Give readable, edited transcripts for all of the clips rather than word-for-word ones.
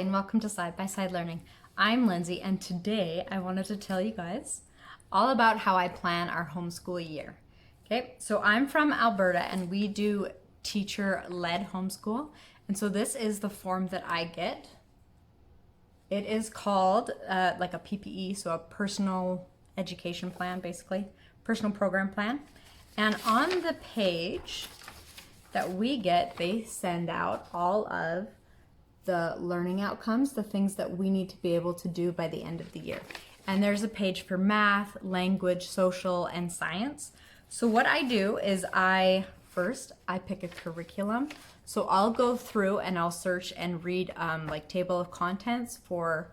and welcome to Side by Side Learning. I'm Lindsay, and today I wanted to tell you guys all about how I plan our homeschool year. Okay, so I'm from Alberta and we do teacher-led homeschool, and so this is the form that I get. It is called like a PPE, so a personal education plan, basically, personal program plan. And on the page that we get, they send out all of the learning outcomes, the things that we need to be able to do by the end of the year. And there's a page for math, language, social, and science. So what I do is I pick a curriculum. So I'll go through and I'll search and read like table of contents for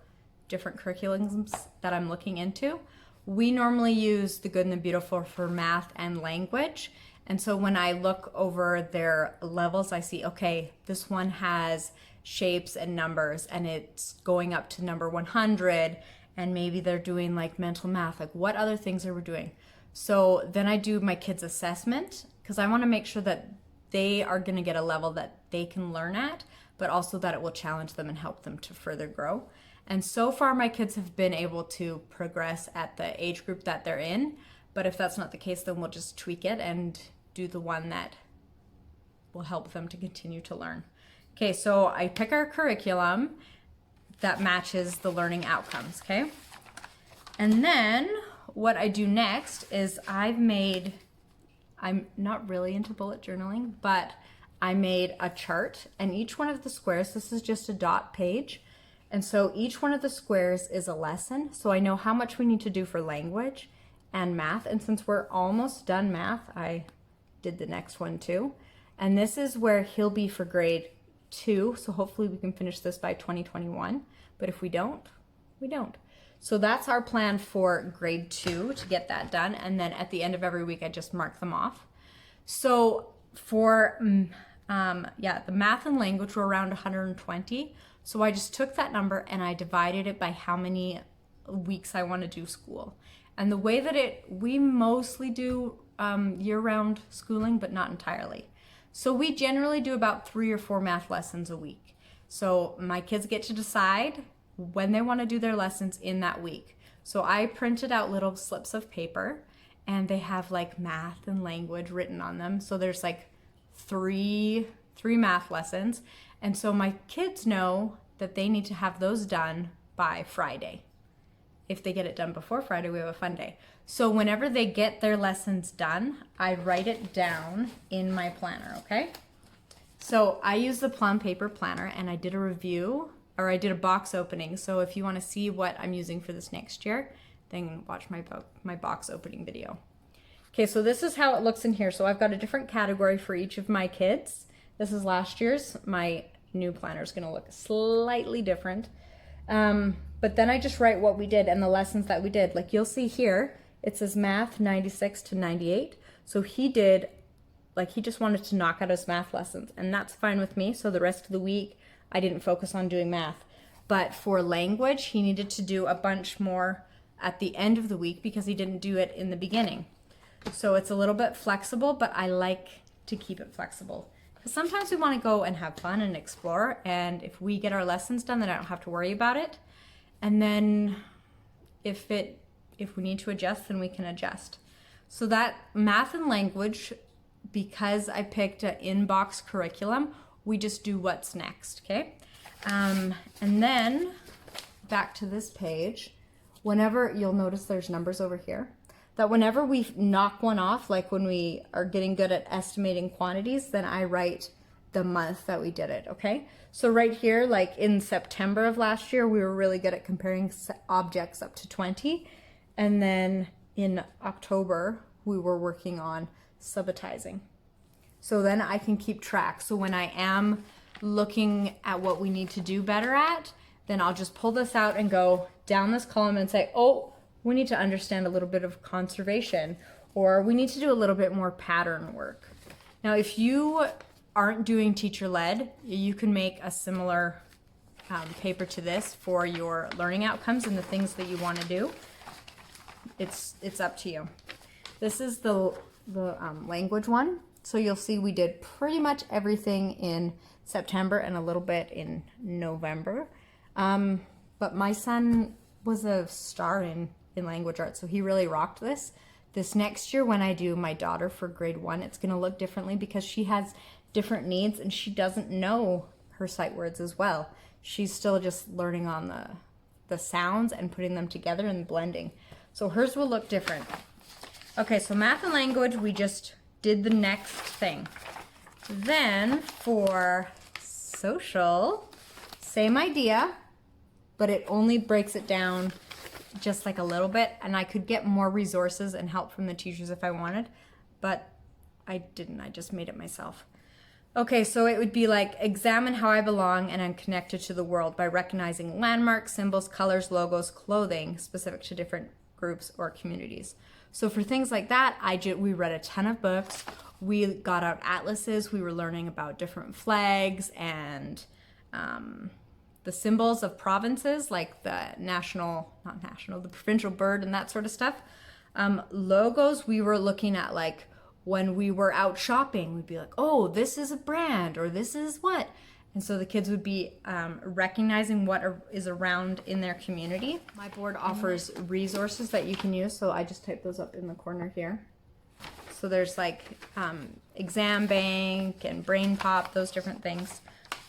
different curriculums that I'm looking into. We normally use the Good and the Beautiful for math and language. And so when I look over their levels, I see, okay, this one has shapes and numbers and it's going up to number 100, and maybe they're doing like mental math, like what other things are we doing? So then I do my kids' assessment because I want to make sure that they are going to get a level that they can learn at, but also that it will challenge them and help them to further grow. And so far my kids have been able to progress at the age group that they're in, but if that's not the case, then we'll just tweak it and do the one that will help them to continue to learn. Okay, so I pick our curriculum that matches the learning outcomes, okay? And then what I do next is I'm not really into bullet journaling, but I made a chart, and each one of the squares, this is just a dot page, and so each one of the squares is a lesson, so I know how much we need to do for language and math, and since we're almost done math, I did the next one too. And this is where he'll be for grade 2, so hopefully we can finish this by 2021, but if we don't, we don't. So that's our plan for grade 2 to get that done, and then at the end of every week I just mark them off. So for the math and language were around 120, so I just took that number and I divided it by how many weeks I want to do school. And the way that we mostly do year-round schooling, but not entirely. So we generally do about 3 or 4 math lessons a week. So my kids get to decide when they want to do their lessons in that week. So I printed out little slips of paper and they have like math and language written on them. So there's like three math lessons. And so my kids know that they need to have those done by Friday. If they get it done before Friday, we have a fun day. So whenever they get their lessons done, I write it down in my planner, okay? So I use the Plum Paper Planner, and I did a review, or I did a box opening. So if you want to see what I'm using for this next year, then watch my box opening video. Okay, so this is how it looks in here. So I've got a different category for each of my kids. This is last year's. My new planner is going to look slightly different. But then I just write what we did and the lessons that we did. Like you'll see here, it says math 96 to 98. So he just wanted to knock out his math lessons, and that's fine with me. So the rest of the week, I didn't focus on doing math. But for language, he needed to do a bunch more at the end of the week because he didn't do it in the beginning. So it's a little bit flexible, but I like to keep it flexible. Because sometimes we want to go and have fun and explore, and if we get our lessons done, then I don't have to worry about it. And then if we need to adjust, then we can adjust. So that math and language, because I picked an in-box curriculum, we just do what's next, okay? And then back to this page, whenever you'll notice there's numbers over here, that whenever we knock one off, like when we are getting good at estimating quantities, then I write the month that we did it, okay? So right here, like in September of last year, we were really good at comparing objects up to 20. And then in October, we were working on subitizing. So then I can keep track. So when I am looking at what we need to do better at, then I'll just pull this out and go down this column and say, oh, we need to understand a little bit of conservation, or we need to do a little bit more pattern work. Now, if you aren't doing teacher-led, you can make a similar paper to this for your learning outcomes and the things that you want to do. It's up to you. This is the language one. So you'll see we did pretty much everything in September and a little bit in November. But my son was a star in language arts, so he really rocked this. This next year when I do my daughter for grade 1, it's going to look differently because she has different needs and she doesn't know her sight words as well. She's still just learning on the sounds and putting them together and blending. So hers will look different. Okay, so math and language, we just did the next thing. Then for social, same idea, but it only breaks it down just like a little bit, and I could get more resources and help from the teachers if I wanted, but I didn't. I just made it myself. Okay, so it would be like examine how I belong and am connected to the world by recognizing landmarks, symbols, colors, logos, clothing specific to different groups or communities. So for things like that, we read a ton of books. We got out atlases. We were learning about different flags and the symbols of provinces, like the the provincial bird and that sort of stuff. Logos, we were looking at like when we were out shopping, we'd be like, oh, this is a brand or this is what. And so the kids would be recognizing what is around in their community. My board offers resources that you can use. So I just type those up in the corner here. So there's like Exam Bank and Brain Pop, those different things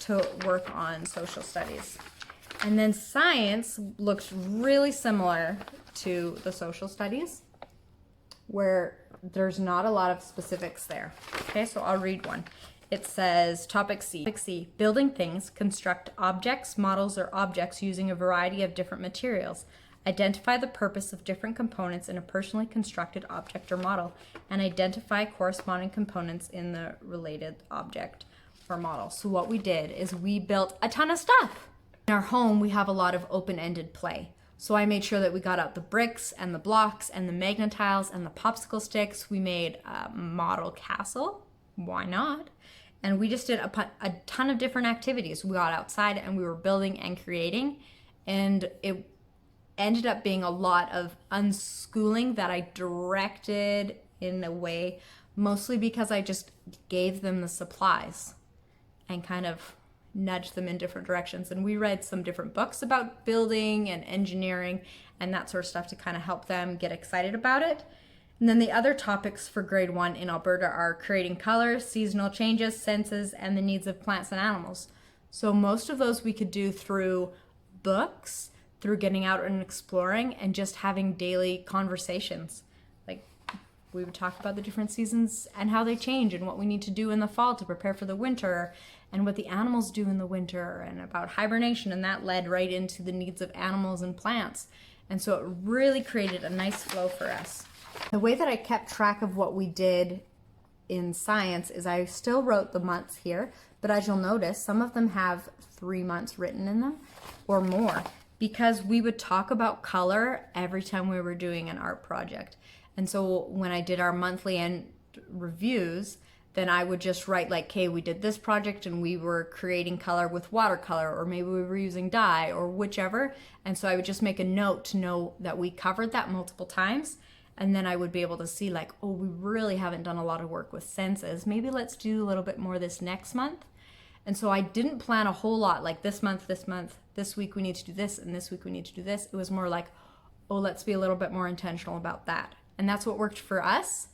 to work on social studies. And then science looks really similar to the social studies, where there's not a lot of specifics there. Okay, so I'll read one. It says, topic C. Topic C, building things, construct objects, models, or objects using a variety of different materials. Identify the purpose of different components in a personally constructed object or model, and identify corresponding components in the related object or model. So what we did is we built a ton of stuff. In our home, we have a lot of open-ended play. So I made sure that we got out the bricks and the blocks and the magnetiles and the popsicle sticks. We made a model castle. Why not? And we just did a ton of different activities. We got outside and we were building and creating. And it ended up being a lot of unschooling that I directed in a way, mostly because I just gave them the supplies and kind of nudge them in different directions. And we read some different books about building and engineering and that sort of stuff to kind of help them get excited about it. And then the other topics for grade 1 in Alberta are creating colors, seasonal changes, senses, and the needs of plants and animals. So most of those we could do through books, through getting out and exploring, and just having daily conversations. Like we would talk about the different seasons and how they change and what we need to do in the fall to prepare for the winter, and what the animals do in the winter, and about hibernation, and that led right into the needs of animals and plants. And so it really created a nice flow for us. The way that I kept track of what we did in science is I still wrote the months here, but as you'll notice, some of them have 3 months written in them or more, because we would talk about color every time we were doing an art project. And so when I did our monthly end reviews, then I would just write like, okay, we did this project and we were creating color with watercolor, or maybe we were using dye or whichever. And so I would just make a note to know that we covered that multiple times. And then I would be able to see like, oh, we really haven't done a lot of work with senses. Maybe let's do a little bit more this next month. And so I didn't plan a whole lot like this month, this week we need to do this, and this week we need to do this. It was more like, oh, let's be a little bit more intentional about that. And that's what worked for us.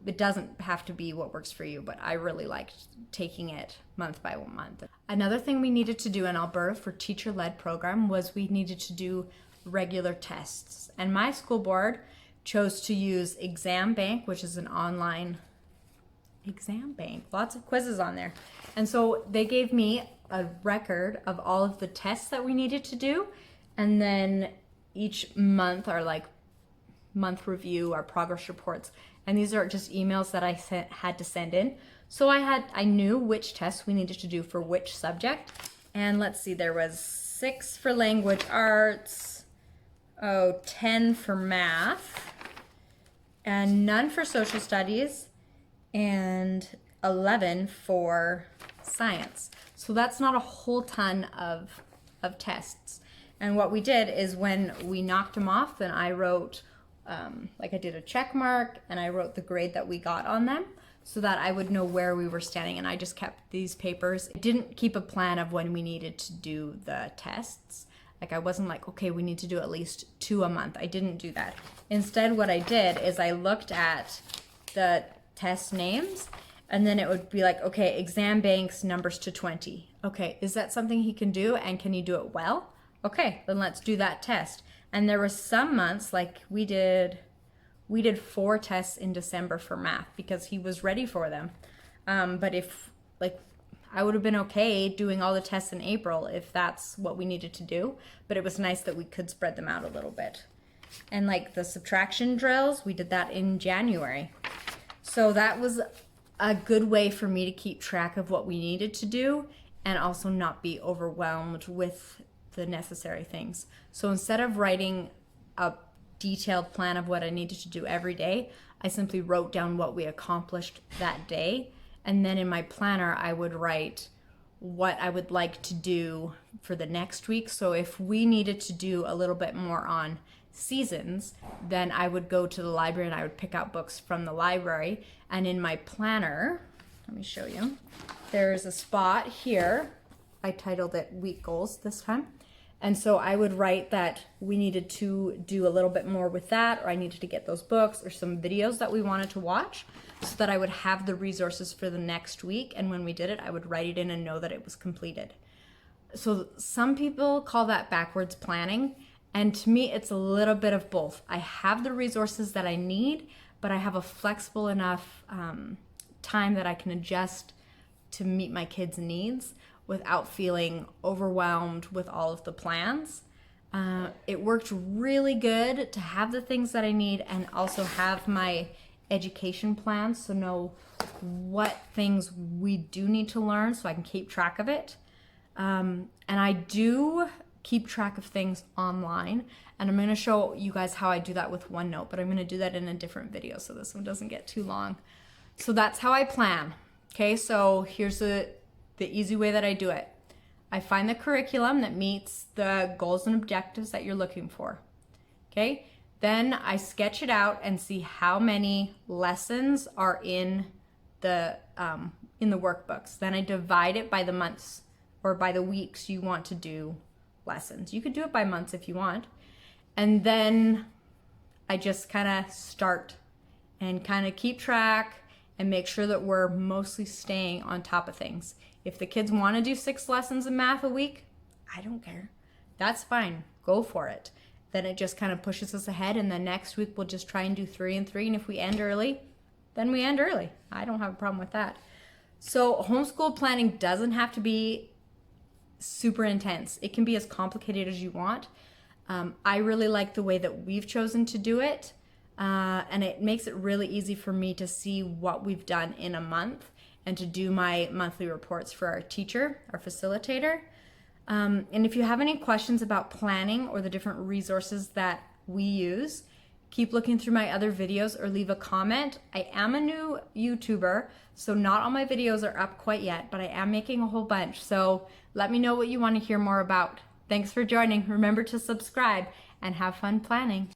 It doesn't have to be what works for you, but I really liked taking it month by month. Another thing we needed to do in Alberta for teacher-led program was we needed to do regular tests. And my school board chose to use Exam Bank, which is an online exam bank, lots of quizzes on there. And so they gave me a record of all of the tests that we needed to do. And then each month, our like month review, our progress reports. And these are just emails that I had to send in. So I knew which tests we needed to do for which subject. And let's see, there was 6 for language arts, 10 for math, and none for social studies, and 11 for science. So that's not a whole ton of tests. And what we did is when we knocked them off, then I wrote, like I did a check mark, and I wrote the grade that we got on them so that I would know where we were standing. And I just kept these papers. I didn't keep a plan of when we needed to do the tests. Like I wasn't like, okay, we need to do at least 2 a month. I didn't do that. Instead, what I did is I looked at the test names, and then it would be like, okay, exam banks numbers to 20. Okay, is that something he can do, and can he do it well? Okay, then let's do that test. And there were some months, like we did 4 tests in December for math because he was ready for them. But if like I would have been okay doing all the tests in April if that's what we needed to do, but it was nice that we could spread them out a little bit. And like the subtraction drills, we did that in January. So that was a good way for me to keep track of what we needed to do and also not be overwhelmed with the necessary things. So instead of writing a detailed plan of what I needed to do every day, I simply wrote down what we accomplished that day. And then in my planner, I would write what I would like to do for the next week. So if we needed to do a little bit more on seasons, then I would go to the library and I would pick out books from the library. And in my planner, let me show you, there's a spot here. I titled it Week Goals this time. And so I would write that we needed to do a little bit more with that, or I needed to get those books or some videos that we wanted to watch so that I would have the resources for the next week. And when we did it, I would write it in and know that it was completed. So some people call that backwards planning. And to me, it's a little bit of both. I have the resources that I need, but I have a flexible enough time that I can adjust to meet my kids' needs without feeling overwhelmed with all of the plans. It worked really good to have the things that I need and also have my education plans, so know what things we do need to learn so I can keep track of it. And I do keep track of things online, and I'm going to show you guys how I do that with OneNote, but I'm going to do that in a different video so this one doesn't get too long. So that's how I plan. Okay, so here's the easy way that I do it. I find the curriculum that meets the goals and objectives that you're looking for. Okay, then I sketch it out and see how many lessons are in the workbooks. Then I divide it by the months or by the weeks you want to do lessons. You could do it by months if you want. And then I just kind of start and kind of keep track and make sure that we're mostly staying on top of things. If the kids want to do 6 lessons in math a week, I don't care. That's fine. Go for it. Then it just kind of pushes us ahead, and then next week we'll just try and do 3 and 3, and if we end early, then we end early. I don't have a problem with that. So homeschool planning doesn't have to be super intense. It can be as complicated as you want. I really like the way that we've chosen to do it, and it makes it really easy for me to see what we've done in a month and to do my monthly reports for our teacher, our facilitator. And if you have any questions about planning or the different resources that we use, keep looking through my other videos or leave a comment. I am a new YouTuber, so not all my videos are up quite yet, but I am making a whole bunch. So let me know what you want to hear more about. Thanks for joining. Remember to subscribe and have fun planning.